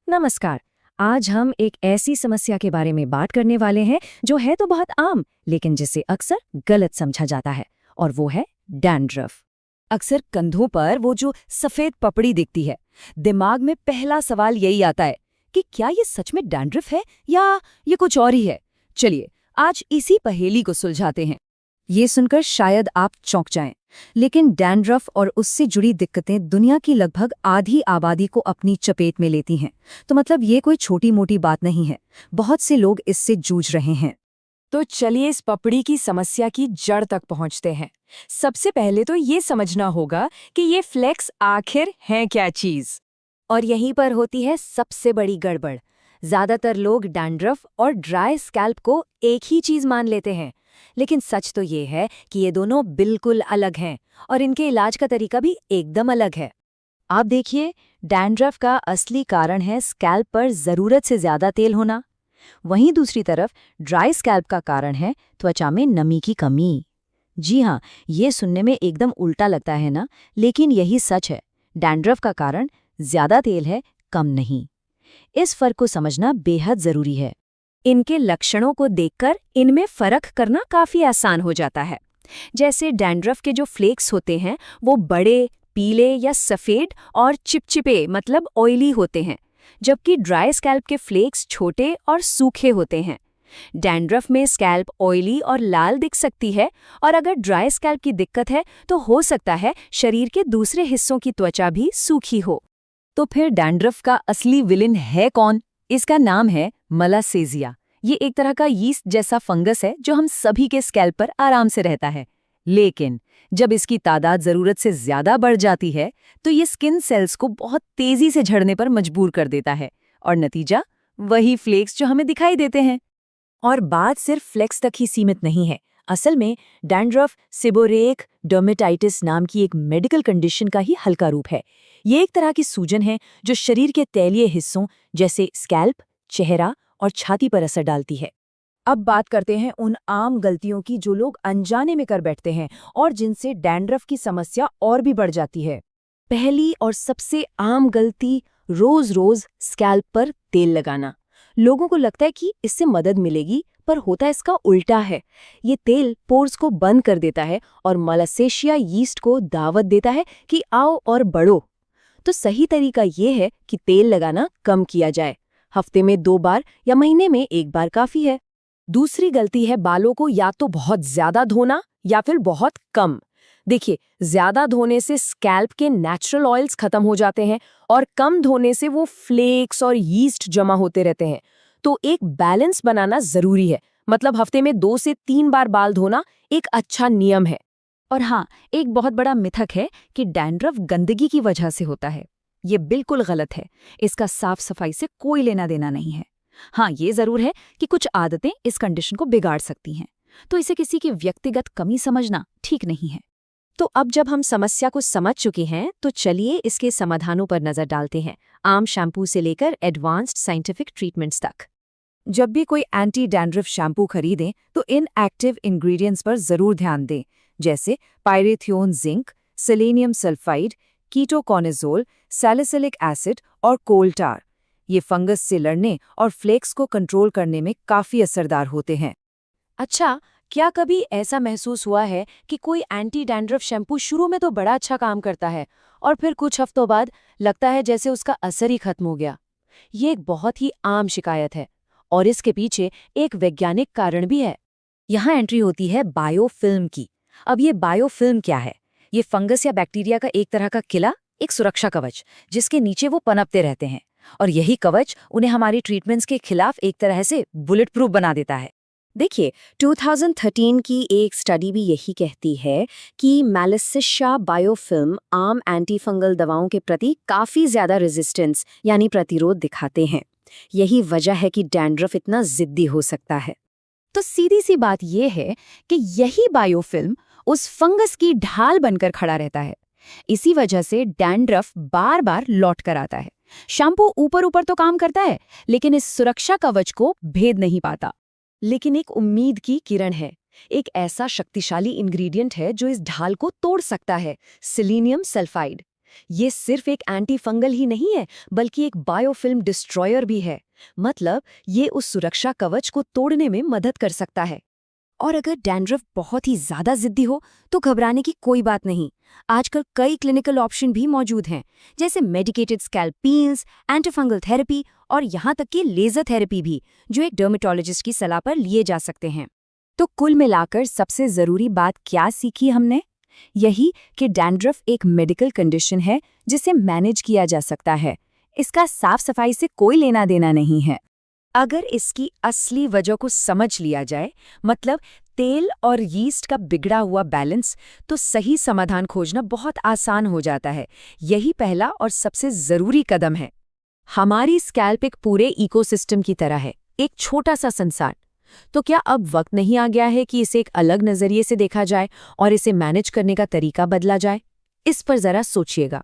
नमस्कार। आज हम एक ऐसी समस्या के बारे में बात करने वाले हैं जो है तो बहुत आम, लेकिन जिसे अक्सर गलत समझा जाता है, और वो है डैंड्रफ। अक्सर कंधों पर वो जो सफेद पपड़ी दिखती है, दिमाग में पहला सवाल यही आता है कि क्या ये सच में डैंड्रफ है या ये कुछ और ही है। चलिए आज इसी पहेली को सुलझाते हैं। ये सुनकर शायद आप चौंक जाएं, लेकिन डैंड्रफ और उससे जुड़ी दिक्कतें दुनिया की लगभग आधी आबादी को अपनी चपेट में लेती हैं। तो मतलब ये कोई छोटी मोटी बात नहीं है, बहुत से लोग इससे जूझ रहे हैं। तो चलिए इस पपड़ी की समस्या की जड़ तक पहुंचते हैं। सबसे पहले तो ये समझना होगा कि ये फ्लेक्स आखिर है क्या चीज। और यहीं पर होती है सबसे बड़ी गड़बड़। ज्यादातर लोग डैंड्रफ और ड्राई स्कैल्प को एक ही चीज मान लेते हैं, लेकिन सच तो ये है कि ये दोनों बिल्कुल अलग हैं और इनके इलाज का तरीका भी एकदम अलग है। आप देखिए, डैंड्रफ का असली कारण है स्कैल्प पर जरूरत से ज्यादा तेल होना। वहीं दूसरी तरफ ड्राई स्कैल्प का कारण है त्वचा में नमी की कमी। जी हाँ, ये सुनने में एकदम उल्टा लगता है ना, लेकिन यही सच है। डैंड्रफ का कारण ज्यादा तेल है, कम नहीं। इस फर्क को समझना बेहद जरूरी है। इनके लक्षणों को देखकर इनमें फर्क करना काफी आसान हो जाता है। जैसे डैंड्रफ के जो फ्लेक्स होते हैं वो बड़े, पीले या सफेद और चिपचिपे मतलब ऑयली होते हैं, जबकि ड्राई स्कैल्प के फ्लेक्स छोटे और सूखे होते हैं। डैंड्रफ में स्कैल्प ऑयली और लाल दिख सकती है, और अगर ड्राई स्कैल्प की दिक्कत है तो हो सकता है शरीर के दूसरे हिस्सों की त्वचा भी सूखी हो। तो फिर डैंड्रफ का असली विलेन है कौन? इसका नाम है मलासेजिया। ये एक तरह का यीस्ट जैसा फंगस है जो हम सभी के स्कैल्प पर आराम से रहता है। लेकिन जब इसकी तादाद जरूरत से ज्यादा बढ़ जाती है तो ये स्किन सेल्स को बहुत तेजी से झड़ने पर मजबूर कर देता है, और नतीजा वही फ्लेक्स जो हमें दिखाई देते हैं। और बात सिर्फ फ्लेक्स तक ही सीमित नहीं है। असल में डैंड्रफ सेबोरेक डर्मेटाइटिस नाम की एक मेडिकल कंडीशन का ही हल्का रूप है। ये एक तरह की सूजन है जो शरीर के तैलीय हिस्सों जैसे स्कैल्प, चेहरा और छाती पर असर डालती है। अब बात करते हैं उन आम गलतियों की जो लोग अनजाने में कर बैठते हैं और जिनसे डैंड्रफ की समस्या और भी बढ़ जाती है। पहली और सबसे आम गलती, रोज रोज स्कैल्प पर तेल लगाना। लोगों को लगता है कि इससे मदद मिलेगी, पर होता इसका उल्टा है। ये तेल पोर्स को बंद कर देता है और मलासेशिया यीस्ट को दावत देता है कि आओ और बढ़ो। तो सही तरीका ये है कि तेल लगाना कम किया जाए। हफ्ते में 2 बार या महीने में 1 बार काफी है। दूसरी गलती है बालों को या तो बहुत ज्यादा धोना या फिर बहुत कम। देखिए, ज्यादा धोने से स्कैल्प के नेचुरल ऑयल्स खत्म हो जाते हैं और कम धोने से वो फ्लेक्स और यीस्ट जमा होते रहते हैं। तो एक बैलेंस बनाना जरूरी है। मतलब हफ्ते में 2 से 3 बार बाल धोना एक अच्छा नियम है। और हाँ, एक बहुत बड़ा मिथक है कि डैंड्रफ गंदगी की वजह से होता है। ये बिल्कुल गलत है। इसका साफ सफाई से कोई लेना देना नहीं है। हाँ, ये जरूर है कि कुछ आदतें इस कंडीशन को बिगाड़ सकती हैं, तो इसे किसी की व्यक्तिगत कमी समझना ठीक नहीं है। तो अब जब हम समस्या को समझ चुके हैं तो चलिए इसके समाधानों पर नजर डालते हैं, आम शैम्पू से लेकर एडवांस्ड साइंटिफिक ट्रीटमेंट्स तक। जब भी कोई एंटी डैंड्रफ शैम्पू खरीदें तो इन एक्टिव इंग्रेडिएंट्स पर जरूर ध्यान दें, जैसे pyrithione zinc, selenium sulphide, ketoconazole, salicylic acid और कोल टार। ये फंगस से लड़ने और फ्लेक्स को कंट्रोल करने में काफी असरदार होते हैं। अच्छा, क्या कभी ऐसा महसूस हुआ है कि कोई एंटी डैंड्रफ शैम्पू शुरू में तो बड़ा अच्छा काम करता है और फिर कुछ हफ्तों बाद लगता है जैसे उसका असर ही खत्म हो गया? ये एक बहुत ही आम शिकायत है और इसके पीछे एक वैज्ञानिक कारण भी है। यहाँ एंट्री होती है बायोफिल्म की। अब ये बायोफिल्म क्या है? ये फंगस या बैक्टीरिया का एक तरह का किला, एक सुरक्षा कवच, जिसके नीचे वो पनपते रहते हैं, और यही कवच उन्हें हमारी ट्रीटमेंट्स के खिलाफ एक तरह से बुलेट प्रूफ बना देता है। देखिए, 2013 की एक स्टडी भी यही कहती है कि मैलिसेशिया बायोफिल्म आम एंटीफंगल दवाओं के प्रति काफ़ी ज़्यादा रेजिस्टेंस यानी प्रतिरोध दिखाते हैं। यही वजह है कि डैंड्रफ इतना जिद्दी हो सकता है। तो सीधी सी बात यह है कि यही बायोफिल्म उस फंगस की ढाल बनकर खड़ा रहता है। इसी वजह से डैंड्रफ बार बार लौट कर आता है। शैम्पू ऊपर ऊपर तो काम करता है, लेकिन इस सुरक्षा कवच को भेद नहीं पाता। लेकिन एक उम्मीद की किरण है। एक ऐसा शक्तिशाली इंग्रेडिएंट है जो इस ढाल को तोड़ सकता है, सेलेनियम सल्फाइड। ये सिर्फ एक एंटी फंगल ही नहीं है, बल्कि एक बायोफिल्म डिस्ट्रॉयर भी है। मतलब ये उस सुरक्षा कवच को तोड़ने में मदद कर सकता है। और अगर डैंड्रफ बहुत ही ज्यादा जिद्दी हो तो घबराने की कोई बात नहीं। आजकल कई क्लिनिकल ऑप्शन भी मौजूद हैं, जैसे medicated scalp peels, antifungal therapy और यहाँ तक कि लेजर थेरेपी भी, जो एक डर्मेटोलॉजिस्ट की सलाह पर लिए जा सकते हैं। तो कुल मिलाकर सबसे जरूरी बात क्या सीखी हमने? यही कि डैंड्रफ एक मेडिकल कंडीशन है जिसे मैनेज किया जा सकता है। इसका साफ सफाई से कोई लेना देना नहीं है। अगर इसकी असली वजह को समझ लिया जाए, मतलब तेल और यीस्ट का बिगड़ा हुआ बैलेंस, तो सही समाधान खोजना बहुत आसान हो जाता है। यही पहला और सबसे जरूरी कदम है। हमारी स्कैल्प एक पूरे इकोसिस्टम की तरह है, एक छोटा सा संसार। तो क्या अब वक्त नहीं आ गया है कि इसे एक अलग नजरिए से देखा जाए और इसे मैनेज करने का तरीका बदला जाए? इस पर जरा सोचिएगा।